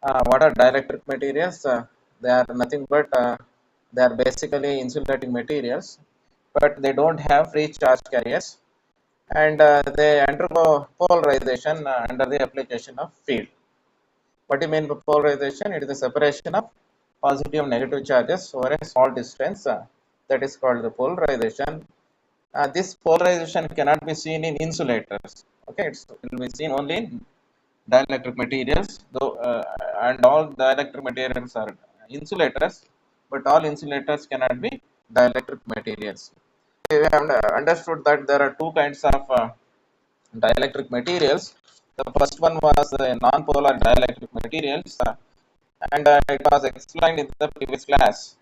What are dielectric materials? They are nothing but they are basically insulating materials, but they don't have free charge carriers, and they undergo polarization under the application of field. What do you mean by polarization? It is the separation of positive and negative charges over a small distance. That is called the polarization. This polarization cannot be seen in insulators. Okay, it will be seen only in dielectric materials, though, and all dielectric materials are insulators, but all insulators cannot be dielectric materials. We have understood that there are two kinds of dielectric materials. The first one was non-polar dielectric materials, and it was explained in the previous class.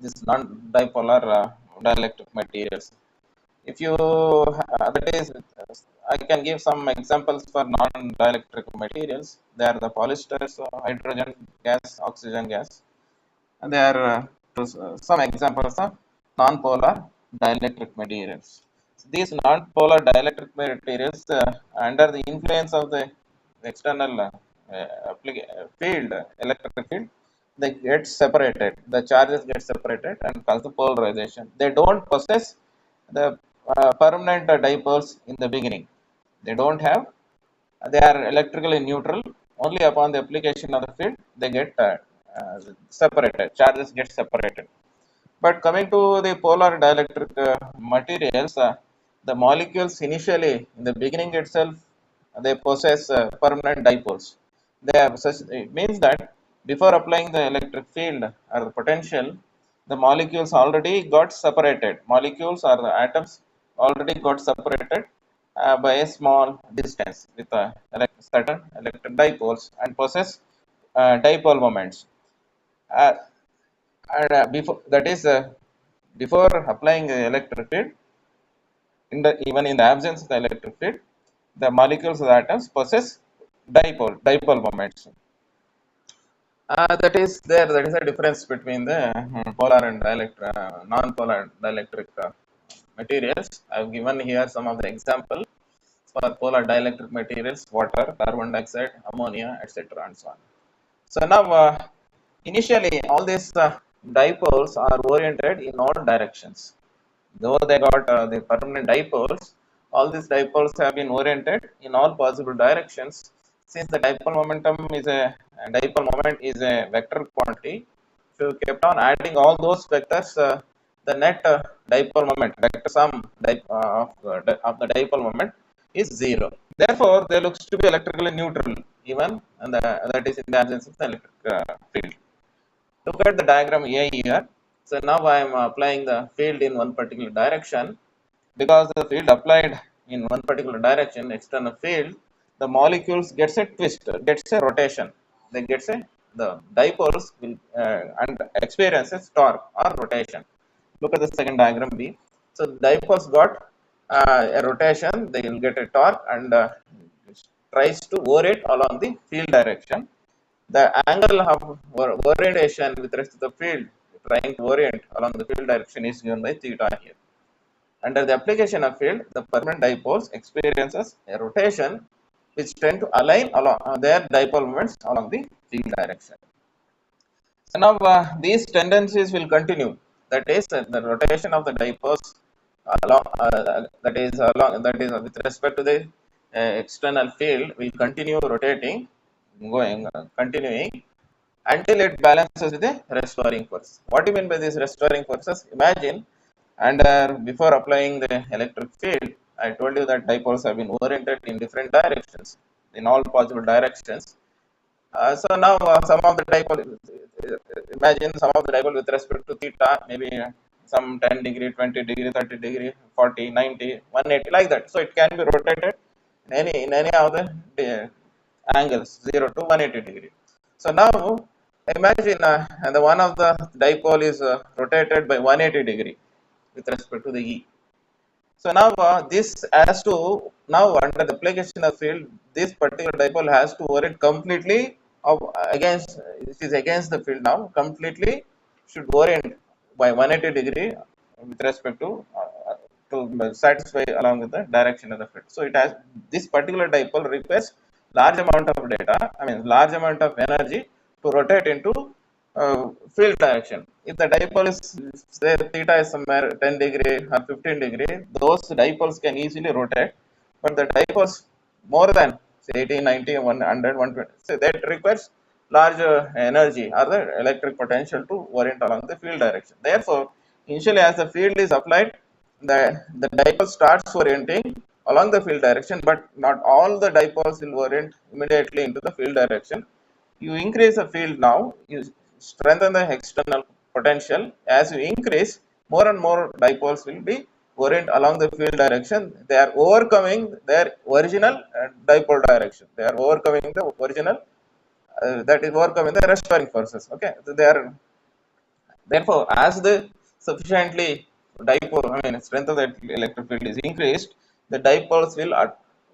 This non-dipolar dielectric materials. If you that is, I can give some examples for non-dielectric materials. They are the polyesters, hydrogen gas, oxygen gas, and they are some examples of non-polar dielectric materials. So these non-polar dielectric materials, under the influence of the external field, electric field, they get separated. The charges get separated and cause the polarization. They don't possess the permanent dipoles in the beginning. They don't have. They are electrically neutral. Only upon the application of the field, they get uh, separated. Charges get separated. But coming to the polar dielectric materials, the molecules initially, in the beginning itself, they possess permanent dipoles. They have such, it means that before applying the electric field or the potential, the molecules already got separated. Molecules or the atoms already got separated by a small distance with certain electric dipoles and possess dipole moments. Uh, and before that is before applying the electric field, even in the absence of the electric field, the molecules of the atoms possess dipole moments. That is there. That is a difference between the polar and non-polar dielectric materials. I have given here some of the examples for polar dielectric materials: water, carbon dioxide, ammonia, etc., and so on. So now, initially, all these dipoles are oriented in all directions. Though they got the permanent dipoles, all these dipoles have been oriented in all possible directions. Since the dipole moment is a vector quantity, if you kept on adding all those vectors, the net dipole moment, vector sum of the dipole moment is zero. Therefore, they looks to be electrically neutral, even and that is in the absence of the electric field. Look at the diagram A here. So now I am applying the field in one particular direction. Because the field applied in one particular direction, external field, the molecules gets a twist, gets a rotation. They gets a the dipoles will and experiences torque or rotation. Look at the second diagram B. So the dipoles got a rotation. They will get a torque and tries to orient along the field direction. The angle of orientation with respect to the field, trying to orient along the field direction, is given by theta here. Under the application of field, the permanent dipoles experiences a rotation which tend to align along their dipole moments along the field direction. So now these tendencies will continue. That is the rotation of the dipoles along that is with respect to the external field will continue rotating, continuing until it balances with the restoring force. What do you mean by these restoring forces? Imagine, and before applying the electric field, I told you that dipoles have been oriented in different directions, in all possible directions. So now some of the dipole, imagine some of the dipole with respect to theta, maybe some 10 degree, 20 degree, 30 degree, 40, 90, 180, like that. So it can be rotated in any of the angles, 0 to 180 degree. So now imagine the one of the dipole is rotated by 180 degree with respect to the E. So now this has to, now under the application of field, this particular dipole has to orient completely against, it is against the field now, completely should orient by 180 degree with respect to satisfy along with the direction of the field. So this particular dipole requires large amount of data, I mean large amount of energy to rotate into field direction. If the dipole is, say, theta is somewhere 10 degree or 15 degree, those dipoles can easily rotate. But the dipoles more than, say, 80, 90, 100, 120, so that requires larger energy or the electric potential to orient along the field direction. Therefore, initially as the field is applied, the dipole starts orienting along the field direction, but not all the dipoles will orient immediately into the field direction. You increase the field now, you strengthen the external potential. As you increase, more and more dipoles will be orient along the field direction. They are overcoming their original dipole direction. They are overcoming the original, that is overcoming the restoring forces. Okay, so they are, therefore, as the sufficiently dipole, I mean, strength of the electric field is increased, the dipoles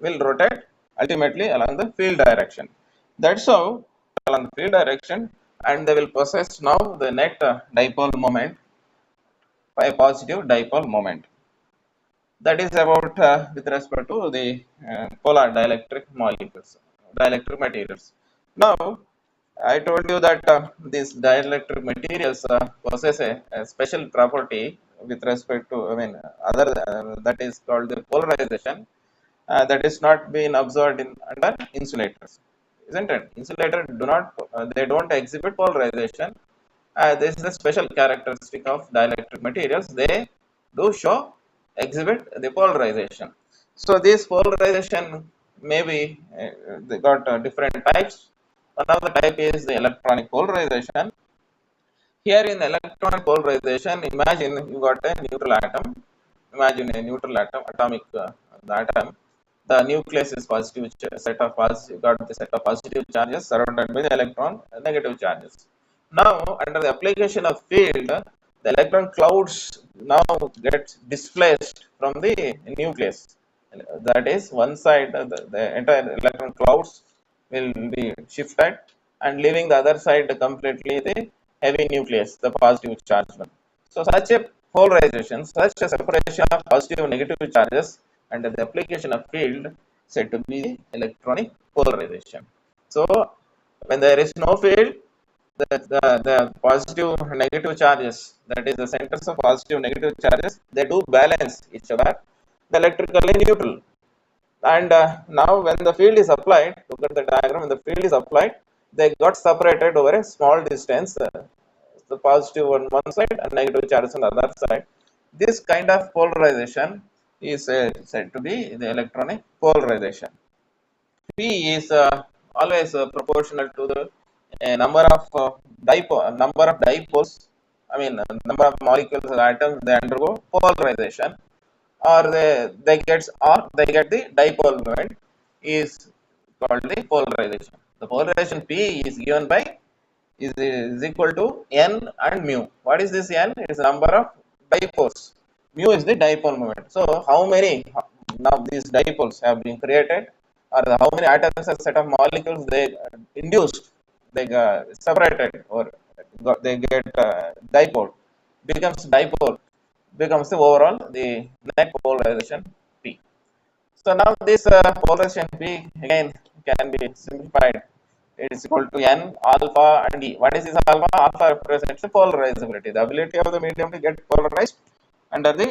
will rotate ultimately along the field direction. That's how along the field direction, and they will possess now the net dipole moment by a positive dipole moment. That is about with respect to the polar dielectric molecules, dielectric materials. Now, I told you that these dielectric materials possess a special property with respect to, I mean, other that is called the polarization, that is not being observed in under insulators, isn't it? Insulators do not, they don't exhibit polarization. This is a special characteristic of dielectric materials. They do show, exhibit the polarization. So this polarization may be, they got different types. One of the type is the electronic polarization. Here in electronic polarization, imagine you got a neutral atom. Imagine a neutral atom, atomic the atom. The nucleus is positive set of positive, got the set of positive charges surrounded by the electron negative charges. Now, under the application of field, the electron clouds now gets displaced from the nucleus. That is, one side, the entire electron clouds will be shifted and leaving the other side completely the heavy nucleus, the positive charged one. So such a polarization, such a separation of positive and negative charges under the application of field said to be electronic polarization. So when there is no field, the positive and negative charges, that is the centers of positive and negative charges, they do balance each other, the electrically neutral. And now when the field is applied, look at the diagram, when the field is applied, they got separated over a small distance, the positive on one side and negative charges on the other side. This kind of polarization is said to be the electronic polarization. P is always proportional to the number of dipoles. I mean, number of molecules or atoms they undergo polarization, or they get the dipole moment is called the polarization. The polarization P is given by is equal to n and mu. What is this n? It is the number of dipoles. Mu is the dipole moment. So how many now these dipoles have been created, or how many atoms or set of molecules they induced, they separated, or they get dipole, becomes the overall the net polarization P. So now this polarization P again can be simplified. It is equal to n alpha and E. What is this alpha? Alpha represents the polarizability, the ability of the medium to get polarized under the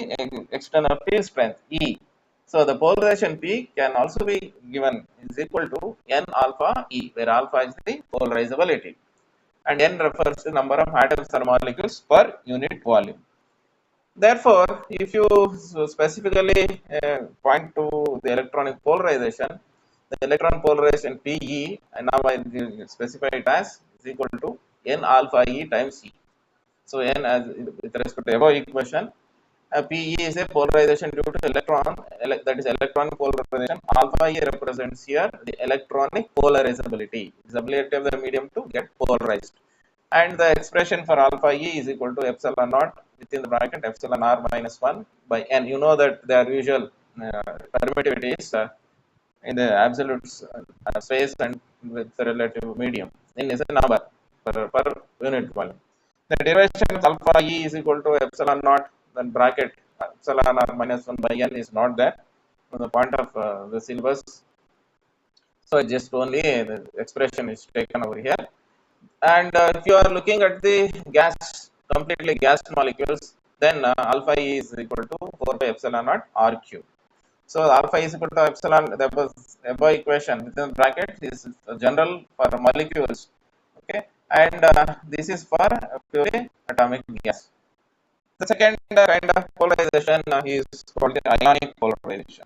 external field strength E. So the polarization P can also be given is equal to n alpha E, where alpha is the polarizability and n refers to number of atoms or molecules per unit volume. Therefore, if you specifically point to the electronic polarization, the electron polarization Pe, and now I specify it as is equal to n alpha E times E. So n, as with respect to above equation, Pe is a polarization due to electron, that is electronic polarization. Alpha E represents here the electronic polarizability, is the ability of the medium to get polarized. And the expression for alpha E is equal to epsilon naught within the bracket epsilon r minus 1 by n. You know that their usual permittivities in the absolute space and with the relative medium. N is a number per unit volume. The derivation of alpha E is equal to epsilon naught, then bracket epsilon r minus 1 by n is not there from the point of the syllabus. So just only the expression is taken over here. And if you are looking at the gas, completely gas molecules, then alpha E is equal to 4 by epsilon naught R cube. So alpha is equal to epsilon, the above equation within bracket is general for molecules. Okay, and this is for purely atomic gas. The second kind of polarization is called the ionic polarization.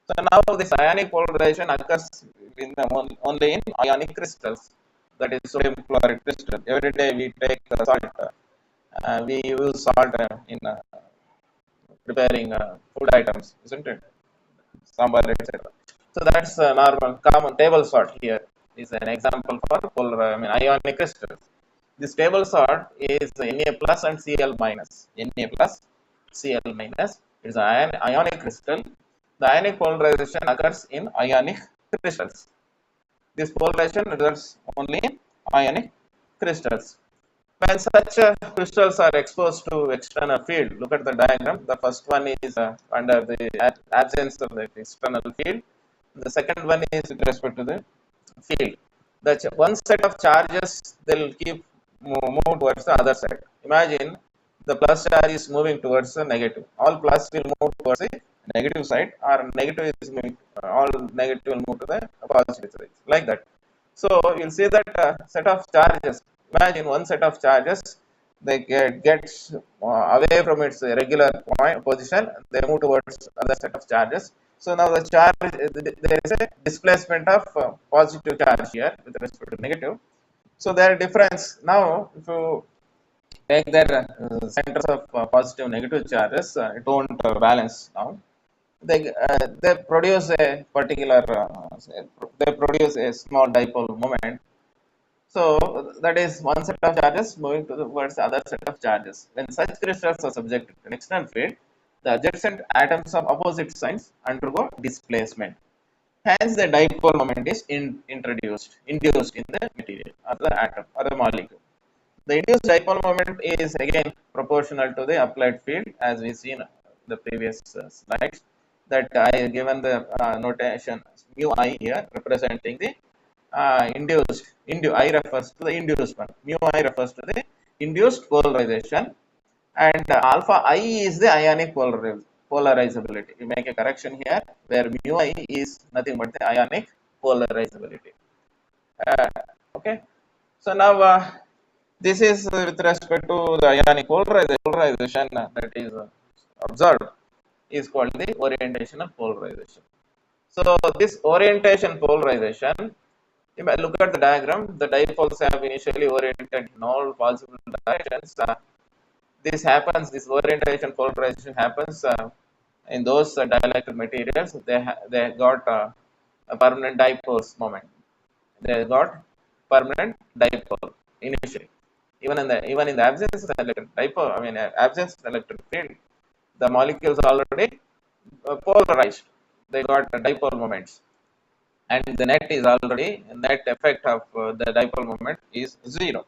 So now this ionic polarization occurs in the only in ionic crystals, that is sodium chloride crystal. Every day we take salt. We use salt in preparing food items, isn't it? Sambar, etc. So that's normal common table salt here is an example for ionic crystals. This table salt is Na plus and Cl minus. Na plus, Cl minus. It's an ionic crystal. The ionic polarization occurs in ionic crystals. This polarization results only in ionic crystals. When such crystals are exposed to external field, look at the diagram. The first one is under the absence of the external field. The second one is with respect to the field. The one set of charges they'll keep move towards the other side. Imagine the plus charge is moving towards the negative. All plus will move towards the negative side, or negative is moving, all negative will move to the positive side, like that. So you'll see that set of charges. Imagine one set of charges, they gets away from its regular point position. They move towards other set of charges. So now the charge, there is a displacement of positive charge here with respect to negative. So there are difference. Now if you take their centers of positive negative charges, it won't balance now. They produce a particular they produce a small dipole moment. So that is one set of charges moving towards the other set of charges. When such crystals are subjected to an external field, the adjacent atoms of opposite signs undergo displacement. Hence, the dipole moment is induced in the material or the atom or the molecule. The induced dipole moment is again proportional to the applied field, as we see in the previous slides. That I have given the notation mu I here representing the I refers to the induced one. Mu I refers to the induced polarization, and alpha I is the ionic polarizability. We make a correction here where mu I is nothing but the ionic polarizability. Uh, okay. So now this is with respect to the ionic polarization that is observed is called the orientational polarization. So this orientation polarization, if I look at the diagram, the dipoles have initially oriented in all possible directions. This orientation polarization happens in those dielectric materials. They got a permanent dipoles moment. They got permanent dipole initially. Even in the absence of electric dipole, absence of electric field, the molecules are already polarized. They got dipole moments, and the net effect of the dipole moment is zero.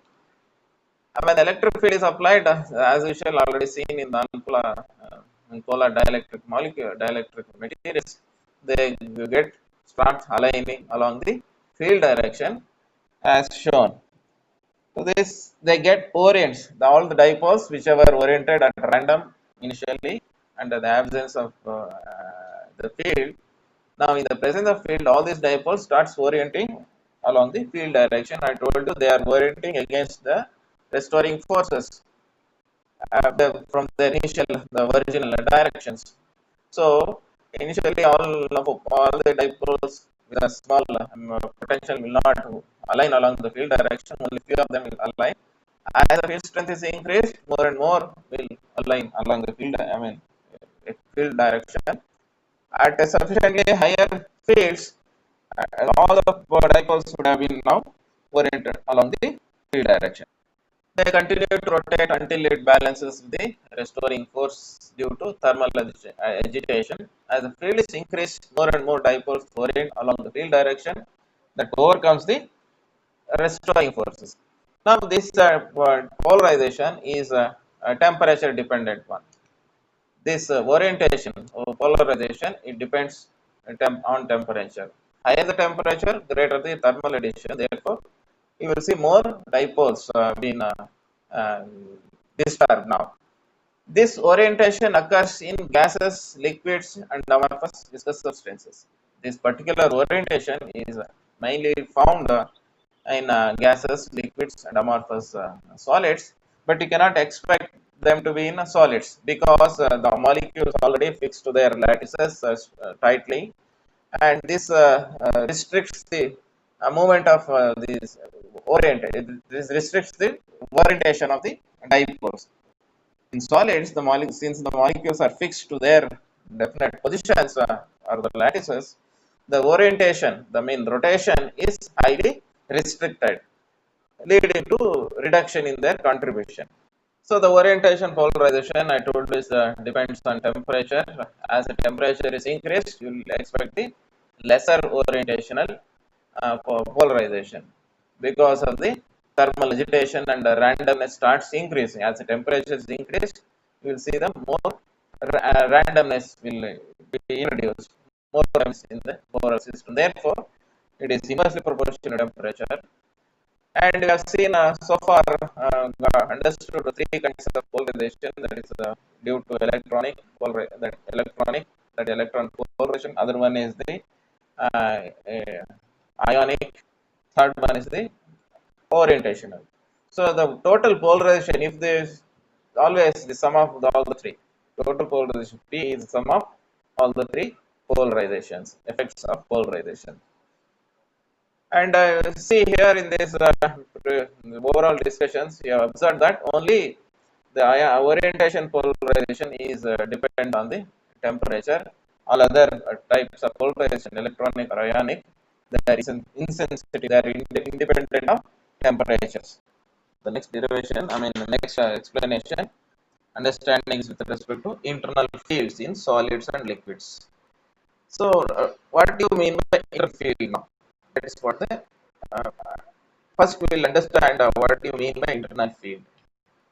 When electric field is applied, as usual, already seen in the polar dielectric materials, they get start aligning along the field direction as shown. So this they get orients. All the dipoles which were oriented at random initially under the absence of the field. Now in the presence of field, all these dipoles starts orienting along the field direction. I told you they are orienting against the restoring forces from the original directions. So initially all the dipoles with a small potential will not align along the field direction. Only few of them will align. As the field strength is increased, more and more will align along the field direction. At a sufficiently higher fields, all the dipoles would have been now oriented along the field direction. They continue to rotate until it balances the restoring force due to thermal agitation. As the field is increased, more and more dipoles orient along the field direction that overcomes the restoring forces. Now, this polarization is a temperature dependent one. This orientation or polarization, it depends on temperature. Higher the temperature, greater the thermal addition. Therefore, you will see more dipoles being uh, disturbed now. This orientation occurs in gases, liquids, and amorphous viscous substances. This particular orientation is mainly found in gases, liquids, and amorphous solids, but you cannot expect them to be in solids because the molecules already fixed to their lattices tightly, and this restricts the movement of this oriented. This restricts the orientation of the dipoles. In solids, since the molecules are fixed to their definite positions or the lattices, the orientation, the mean rotation, is highly restricted, leading to reduction in their contribution. So the orientation polarization I told is depends on temperature. As the temperature is increased, you will expect the lesser orientational polarization because of the thermal agitation, and the randomness starts increasing. As the temperature is increased, you will see the more randomness will be introduced more times in the polar system. Therefore, it is inversely proportional to temperature. And we have seen so far understood three kinds of polarization, that is due to that electron polarization. Other one is the ionic. Third one is the orientational. So the total polarization, if there is always the sum of all the three, total polarization P is the sum of all the three polarizations, effects of polarization. And see here in this overall discussions, you have observed that only the orientation polarization is dependent on the temperature. All other types of polarization, electronic or ionic, there is an insensitivity. They are independent of temperatures. The next derivation, next explanation, understandings with respect to internal fields in solids and liquids. So, what do you mean by internal field now? That is what the uh, first we will understand what you mean by internal field.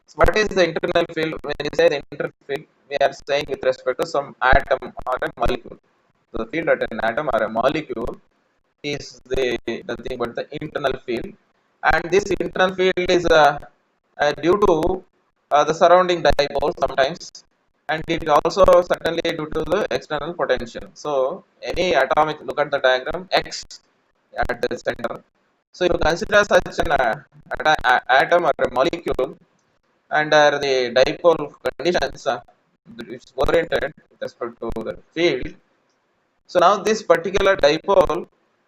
So what is the internal field? When you say the internal field, we are saying with respect to some atom or a molecule. So the field at an atom or a molecule is the nothing but the internal field, and this internal field is due to the surrounding dipole sometimes, and it also certainly due to the external potential. So any atomic, look at the diagram, X at the center. So you consider such an atom or a molecule under the dipole conditions, it's oriented with respect to the field. So now this particular dipole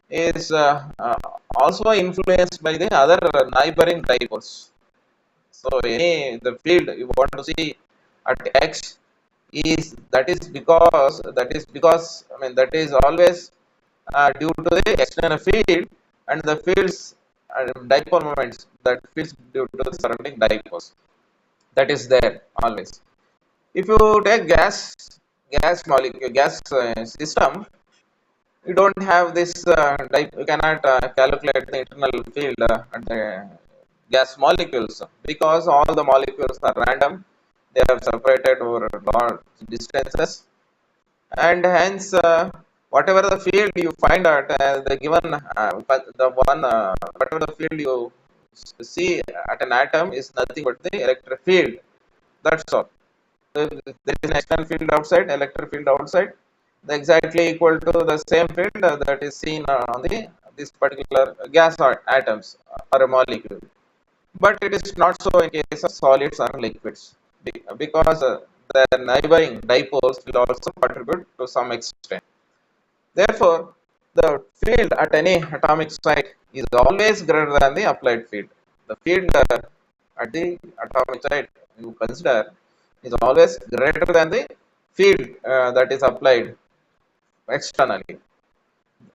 is also influenced by the other neighboring dipoles. So any the field you want to see at X is because that is always due to the external field, and the fields dipole moments, that fields due to the surrounding dipoles, that is there always. If you take gas molecule, gas system, you don't have this you cannot calculate the internal field at the gas molecules, because all the molecules are random. They are separated over large distances, and hence whatever the field you find at the given the one whatever the field you see at an atom is nothing but the electric field. That's all. There is an external field outside, electric field outside, exactly equal to the same field that is seen on the this particular gas or atoms or a molecule. But it is not so in case of solids or liquids, because the neighboring dipoles will also contribute to some extent. Therefore, the field at any atomic site is always greater than the applied field. The field at the atomic site you consider is always greater than the field that is applied externally.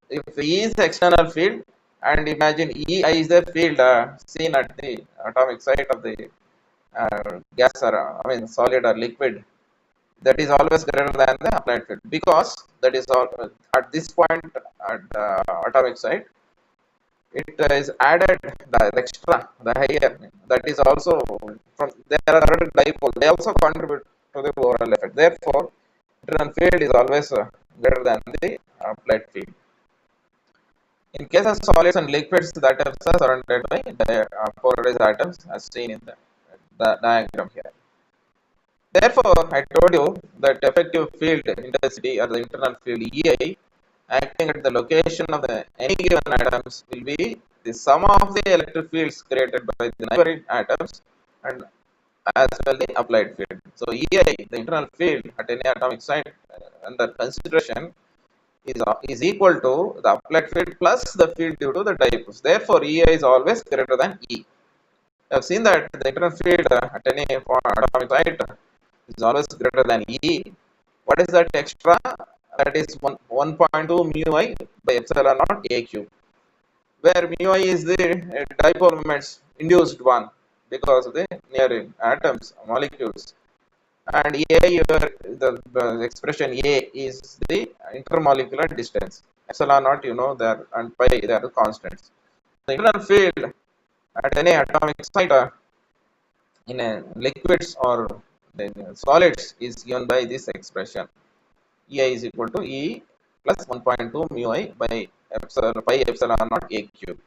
If E is the external field, and imagine EI is the field seen at the atomic site of the gas or solid or liquid, that is always greater than the applied field, because that is all at this point at atomic site, it is added the extra, the higher, that is also from there are other dipole, they also contribute to the overall effect. Therefore, internal field is always greater than the applied field. In case of solids and liquids, the atoms are surrounded by polarized atoms as seen in the diagram here. Therefore, I told you that effective field intensity or the internal field EI acting at the location of any given atoms will be the sum of the electric fields created by the neighboring atoms and as well the applied field. So EI, the internal field at any atomic site under consideration, is equal to the applied field plus the field due to the dipoles. Therefore, EI is always greater than E. I have seen that the internal field at any atomic site is always greater than E. What is that extra? That is 1.2 mu I by epsilon naught A cube, where mu I is the dipole moments induced one because of the near atoms, molecules. And A, the expression A is the intermolecular distance. Epsilon naught, you know, there, and pi, they are the constants. The internal field at any atomic site in liquids or solids is given by this expression. EI is equal to E plus 1.2 mu I by pi epsilon naught A cube.